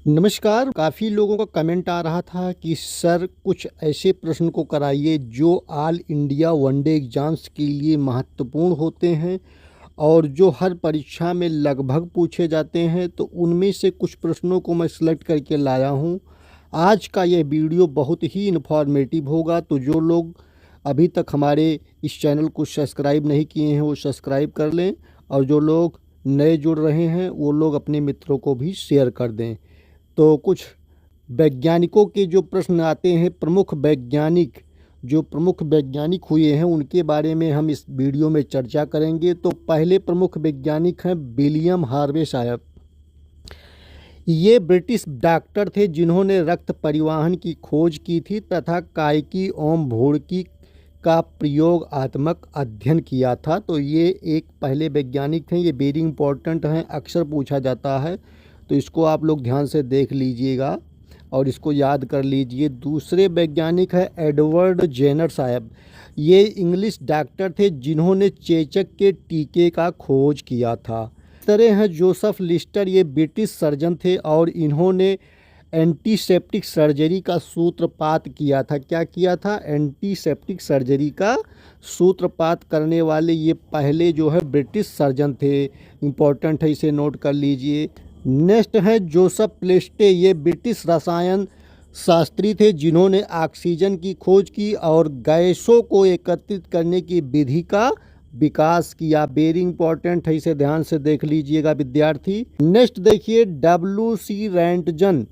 नमस्कार। काफ़ी लोगों का कमेंट आ रहा था कि सर कुछ ऐसे प्रश्न को कराइए जो ऑल इंडिया वनडे एग्ज़ाम्स के लिए महत्वपूर्ण होते हैं और जो हर परीक्षा में लगभग पूछे जाते हैं। तो उनमें से कुछ प्रश्नों को मैं सिलेक्ट करके लाया हूँ। आज का यह वीडियो बहुत ही इन्फॉर्मेटिव होगा, तो जो लोग अभी तक हमारे इस चैनल को सब्सक्राइब नहीं किए हैं वो सब्सक्राइब कर लें, और जो लोग नए जुड़ रहे हैं वो लोग अपने मित्रों को भी शेयर कर दें। तो कुछ वैज्ञानिकों के जो प्रश्न आते हैं, प्रमुख वैज्ञानिक हुए हैं, उनके बारे में हम इस वीडियो में चर्चा करेंगे। तो पहले प्रमुख वैज्ञानिक हैं विलियम हार्वे साहब। ये ब्रिटिश डॉक्टर थे जिन्होंने रक्त परिवहन की खोज की थी तथा कायकी ओम भोड़की का प्रयोगात्मक अध्ययन किया था। तो ये एक पहले वैज्ञानिक हैं, ये वेरी इंपॉर्टेंट हैं, अक्सर पूछा जाता है, तो इसको आप लोग ध्यान से देख लीजिएगा और इसको याद कर लीजिए। दूसरे वैज्ञानिक है एडवर्ड जेनर साहब। ये इंग्लिश डॉक्टर थे जिन्होंने चेचक के टीके का खोज किया था। तरह हैं जोसेफ लिस्टर, ये ब्रिटिश सर्जन थे और इन्होंने एंटीसेप्टिक सर्जरी का सूत्रपात किया था। क्या किया था? एंटीसेप्टिक सर्जरी का सूत्रपात करने वाले ये पहले जो है ब्रिटिश सर्जन थे। इम्पोर्टेंट है, इसे नोट कर लीजिए। नेक्स्ट है जोसेफ प्लेस्टे, ये ब्रिटिश रसायन शास्त्री थे जिन्होंने ऑक्सीजन की खोज की और गैसों को एकत्रित करने की विधि का विकास किया। वेरी इंपॉर्टेंट है, इसे ध्यान से देख लीजिएगा विद्यार्थी। नेक्स्ट देखिए डब्ल्यू.सी. रैंटजन,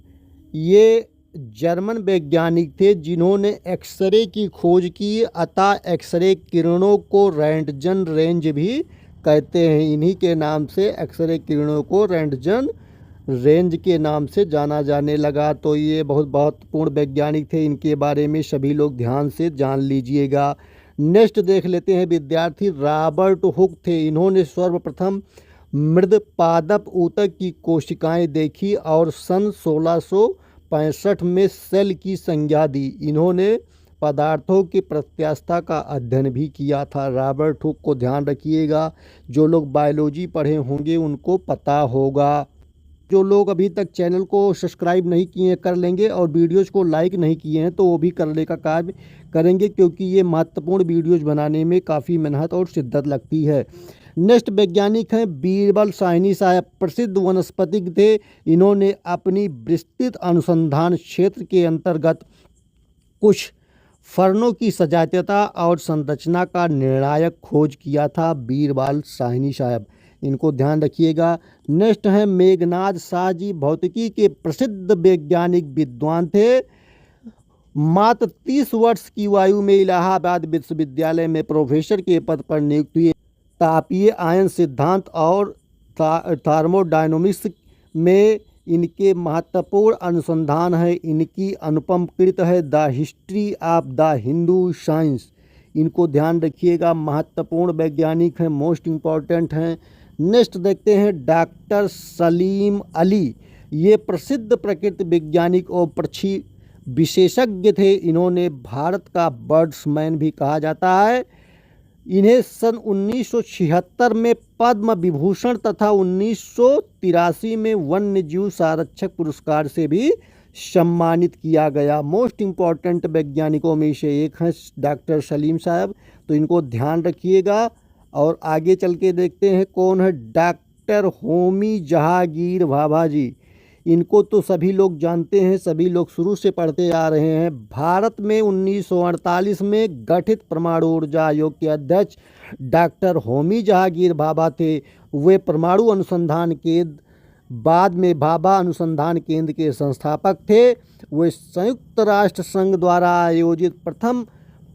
ये जर्मन वैज्ञानिक थे जिन्होंने एक्सरे की खोज की, अतः एक्सरे किरणों को रैंटजन रेंज भी कहते हैं। इन्हीं के नाम से एक्सरे किरणों को रैंटजन रेंज के नाम से जाना जाने लगा। तो ये बहुत महत्वपूर्ण वैज्ञानिक थे, इनके बारे में सभी लोग ध्यान से जान लीजिएगा। नेक्स्ट देख लेते हैं विद्यार्थी, रॉबर्ट हुक थे। इन्होंने सर्वप्रथम मृद पादप ऊतक की कोशिकाएं देखी और सन 1665 में सेल की संज्ञा दी। इन्होंने पदार्थों की प्रत्यास्थता का अध्ययन भी किया था। रॉबर्ट हुक को ध्यान रखिएगा, जो लोग बायोलॉजी पढ़े होंगे उनको पता होगा। जो लोग अभी तक चैनल को सब्सक्राइब नहीं किए हैं कर लेंगे, और वीडियोज़ को लाइक नहीं किए हैं तो वो भी करने का कार्य करेंगे, क्योंकि ये महत्वपूर्ण वीडियोज़ बनाने में काफ़ी मेहनत और शिद्दत लगती है। नेक्स्ट वैज्ञानिक हैं बीरबल साहनी साहब, प्रसिद्ध वनस्पतिज्ञ थे। इन्होंने अपनी विस्तृत अनुसंधान क्षेत्र के अंतर्गत कुछ फर्नों की सजातीयता और संरचना का निर्णायक खोज किया था। बीरबल साहनी साहब, इनको ध्यान रखिएगा। नेक्स्ट है मेघनाद शाह जी, भौतिकी के प्रसिद्ध वैज्ञानिक विद्वान थे। मात्र 30 वर्ष की आयु में इलाहाबाद विश्वविद्यालय में प्रोफेसर के पद पर नियुक्त हुए। तापीय आयन सिद्धांत और थर्मोडायनामिक्स में इनके महत्वपूर्ण अनुसंधान है। इनकी अनुपम कृत है the history of the Hindu science. इनको ध्यान रखिएगा, महत्वपूर्ण वैज्ञानिक हैं, मोस्ट इम्पॉर्टेंट हैं। नेक्स्ट देखते हैं डॉक्टर सलीम अली, ये प्रसिद्ध प्रकृति वैज्ञानिक और पक्षी विशेषज्ञ थे। इन्होंने भारत का बर्ड्समैन भी कहा जाता है। इन्हें सन 1976 में पद्म विभूषण तथा 1983 में वन्य जीव संरक्षक पुरस्कार से भी सम्मानित किया गया। मोस्ट इम्पॉर्टेंट वैज्ञानिकों में से एक हैं डॉक्टर सलीम साहब, तो इनको ध्यान रखिएगा। और आगे चल के देखते हैं कौन है डॉक्टर होमी जहांगीर भाभा जी। इनको तो सभी लोग जानते हैं, सभी लोग शुरू से पढ़ते आ रहे हैं। भारत में 1948 में गठित परमाणु ऊर्जा आयोग के अध्यक्ष डॉक्टर होमी जहांगीर भाभा थे। वे परमाणु अनुसंधान केंद्र, बाद में भाभा अनुसंधान केंद्र के संस्थापक थे। वे संयुक्त राष्ट्र संघ द्वारा आयोजित प्रथम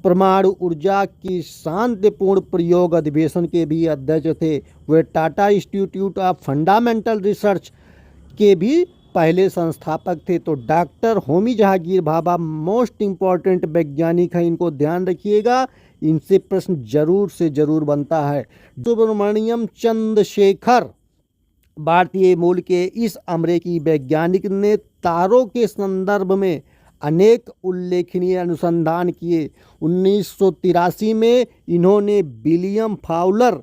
परमाणु ऊर्जा की शांतिपूर्ण प्रयोग अधिवेशन के भी अध्यक्ष थे। वे Tata institute of fundamental research के भी पहले संस्थापक थे। तो doctor Homi Jehangir Bhabha most important वैज्ञानिक हैं, इनको ध्यान रखिएगा, इनसे प्रश्न जरूर से जरूर बनता है। सुब्रमण्यम चंद्रशेखर, भारतीय मूल के इस अमेरिकी वैज्ञानिक ने तारों के संदर्भ में अनेक उल्लेखनीय अनुसंधान किए। 1983 में इन्होंने विलियम फाउलर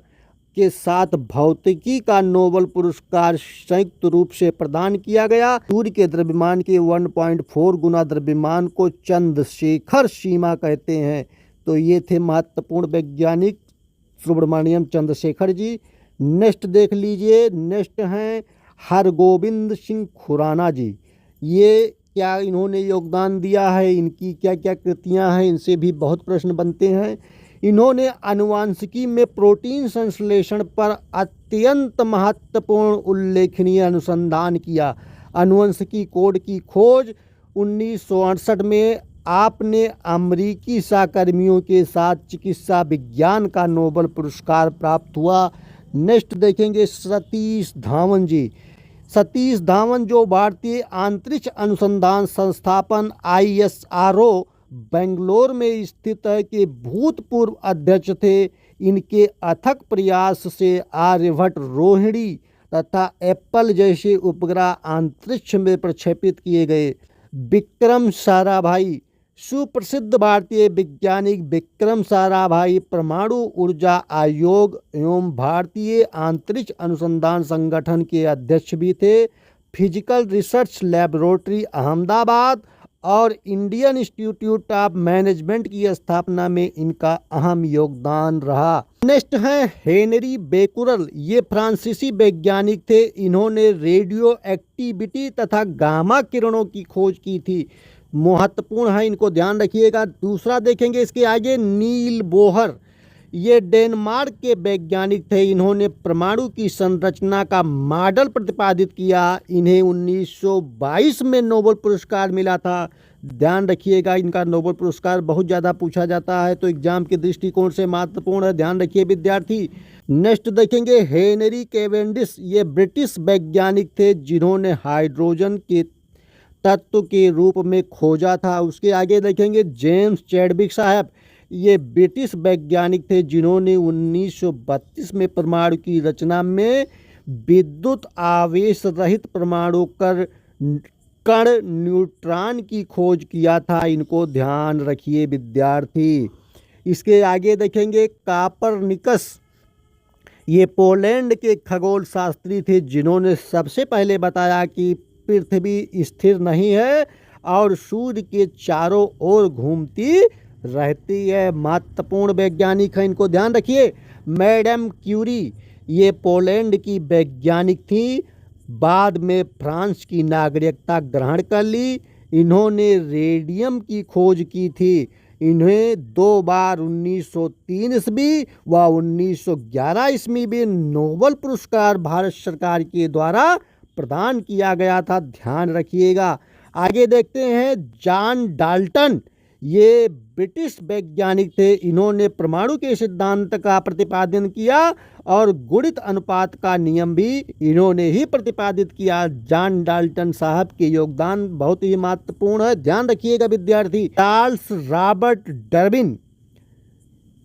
के साथ भौतिकी का नोबेल पुरस्कार संयुक्त रूप से प्रदान किया गया। सूर्य के द्रव्यमान के 1.4 गुना द्रव्यमान को चंद्रशेखर सीमा कहते हैं। तो ये थे महत्वपूर्ण वैज्ञानिक सुब्रमण्यम चंद्रशेखर जी। नेक्स्ट देख लीजिए, नेक्स्ट हैं हरगोविंद सिंह खुराना जी। ये क्या इन्होंने योगदान दिया है, इनकी क्या क्या कृतियां हैं, इनसे भी बहुत प्रश्न बनते हैं। इन्होंने आनुवांशिकी में प्रोटीन संश्लेषण पर अत्यंत महत्वपूर्ण उल्लेखनीय अनुसंधान किया। आनुवंशिकी कोड की खोज 1968 में आपने अमेरिकी सहकर्मियों के साथ चिकित्सा विज्ञान का नोबेल पुरस्कार प्राप्त हुआ। नेक्स्ट देखेंगे सतीश धावन जी। सतीश धावन जो भारतीय अंतरिक्ष अनुसंधान संस्थान ISRO बेंगलोर में स्थित है के भूतपूर्व अध्यक्ष थे। इनके अथक प्रयास से आर्यभट्ट, रोहिणी तथा एप्पल जैसे उपग्रह अंतरिक्ष में प्रक्षेपित किए गए। विक्रम साराभाई, सुप्रसिद्ध भारतीय वैज्ञानिक विक्रम साराभाई परमाणु ऊर्जा आयोग एवं भारतीय अंतरिक्ष अनुसंधान संगठन के अध्यक्ष भी थे। फिजिकल रिसर्च लैबोरेटरी अहमदाबाद और इंडियन इंस्टीट्यूट ऑफ मैनेजमेंट की स्थापना में इनका अहम योगदान रहा। नेक्स्ट है हेनरी बेकुरल। ये फ्रांसीसी वैज्ञानिक थे। इन्होंने रेडियो एक्टिविटी तथा गामा किरणों की खोज की थी। महत्वपूर्ण है, इनको ध्यान रखिएगा। दूसरा देखेंगे इसके आगे नील बोहर। ये डेनमार्क के वैज्ञानिक थे। इन्होंने परमाणु की संरचना का मॉडल प्रतिपादित किया। इन्हें 1922 में नोबेल पुरस्कार मिला था। ध्यान रखिएगा, इनका नोबेल पुरस्कार बहुत ज़्यादा पूछा जाता है, तो एग्जाम के दृष्टिकोण से महत्वपूर्ण है, ध्यान रखिए विद्यार्थी। नेक्स्ट देखेंगे हेनरी कैवेंडिश। ये ब्रिटिश वैज्ञानिक थे जिन्होंने हाइड्रोजन के तत्व के रूप में खोजा था। उसके आगे देखेंगे जेम्स चैडविक साहब। ये ब्रिटिश वैज्ञानिक थे जिन्होंने 1932 में परमाणु की रचना में विद्युत आवेश रहित परमाणु कण न्यूट्रॉन की खोज किया था। इनको ध्यान रखिए विद्यार्थी। इसके आगे देखेंगे कापरनिकस। ये पोलैंड के खगोल शास्त्री थे जिन्होंने सबसे पहले बताया कि पृथ्वी स्थिर नहीं है और सूर्य के चारों ओर घूमती रहती है। महत्वपूर्ण वैज्ञानिक है, इनको ध्यान रखिए। मैडम क्यूरी, ये पोलैंड की वैज्ञानिक थी, बाद में फ्रांस की नागरिकता ग्रहण कर ली। इन्होंने रेडियम की खोज की थी। इन्हें 2 बार 1903 ईस्वी व 1911 ईस्वी में नोबेल पुरस्कार भारत सरकार के द्वारा प्रदान किया गया था, ध्यान रखिएगा। आगे देखते हैं जॉन डाल्टन। ये ब्रिटिश वैज्ञानिक थे। इन्होंने परमाणु के सिद्धांत का प्रतिपादन किया और गुणित अनुपात का नियम भी इन्होंने ही प्रतिपादित किया। जॉन डाल्टन साहब के योगदान बहुत ही महत्वपूर्ण है, ध्यान रखिएगा विद्यार्थी। चार्ल्स रॉबर्ट डार्विन,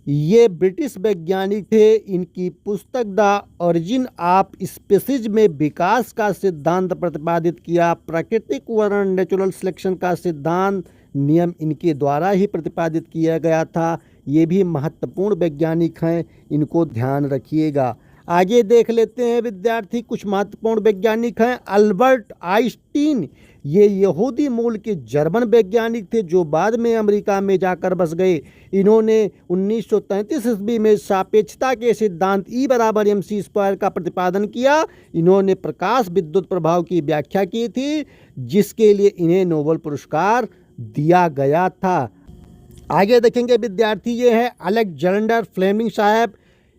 ये ब्रिटिश वैज्ञानिक थे। इनकी पुस्तक द ओरिजिन ऑफ स्पीसीज में विकास का सिद्धांत प्रतिपादित किया। प्राकृतिक वर्णन नेचुरल सिलेक्शन का सिद्धांत नियम इनके द्वारा ही प्रतिपादित किया गया था। ये भी महत्वपूर्ण वैज्ञानिक हैं, इनको ध्यान रखिएगा। आगे देख लेते हैं विद्यार्थी, कुछ महत्वपूर्ण वैज्ञानिक हैं। अल्बर्ट आइंस्टीन, ये यहूदी मूल के जर्मन वैज्ञानिक थे जो बाद में अमेरिका में जाकर बस गए। इन्होंने 1933 ईस्वी में सापेक्षता के सिद्धांत E = mc² का प्रतिपादन किया। इन्होंने प्रकाश विद्युत प्रभाव की व्याख्या की थी, जिसके लिए इन्हें नोबेल पुरस्कार दिया गया था। आगे देखेंगे विद्यार्थी, ये है अलेक्जेंडर फ्लेमिंग साहब।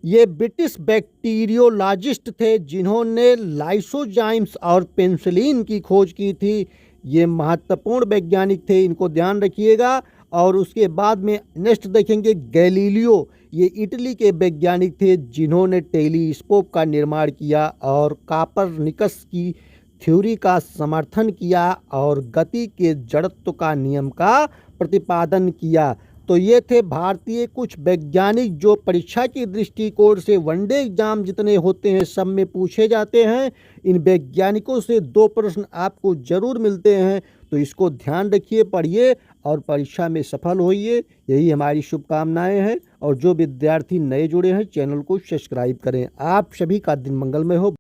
ये ब्रिटिश बैक्टीरियोलॉजिस्ट थे जिन्होंने लाइसोजाइम्स और पेनिसिलिन की खोज की थी। ये महत्वपूर्ण वैज्ञानिक थे, इनको ध्यान रखिएगा। और उसके बाद में नेक्स्ट देखेंगे गैलीलियो। ये इटली के वैज्ञानिक थे जिन्होंने टेलीस्कोप का निर्माण किया और कापरनिकस की थ्योरी का समर्थन किया और गति के जड़त्व का नियम का प्रतिपादन किया। तो ये थे भारतीय कुछ वैज्ञानिक जो परीक्षा की दृष्टिकोण से वनडे एग्जाम जितने होते हैं सब में पूछे जाते हैं। इन वैज्ञानिकों से 2 प्रश्न आपको जरूर मिलते हैं, तो इसको ध्यान रखिए, पढ़िए और परीक्षा में सफल होइए। यही हमारी शुभकामनाएं हैं। और जो विद्यार्थी नए जुड़े हैं चैनल को सब्सक्राइब करें। आप सभी का दिन मंगलमय हो।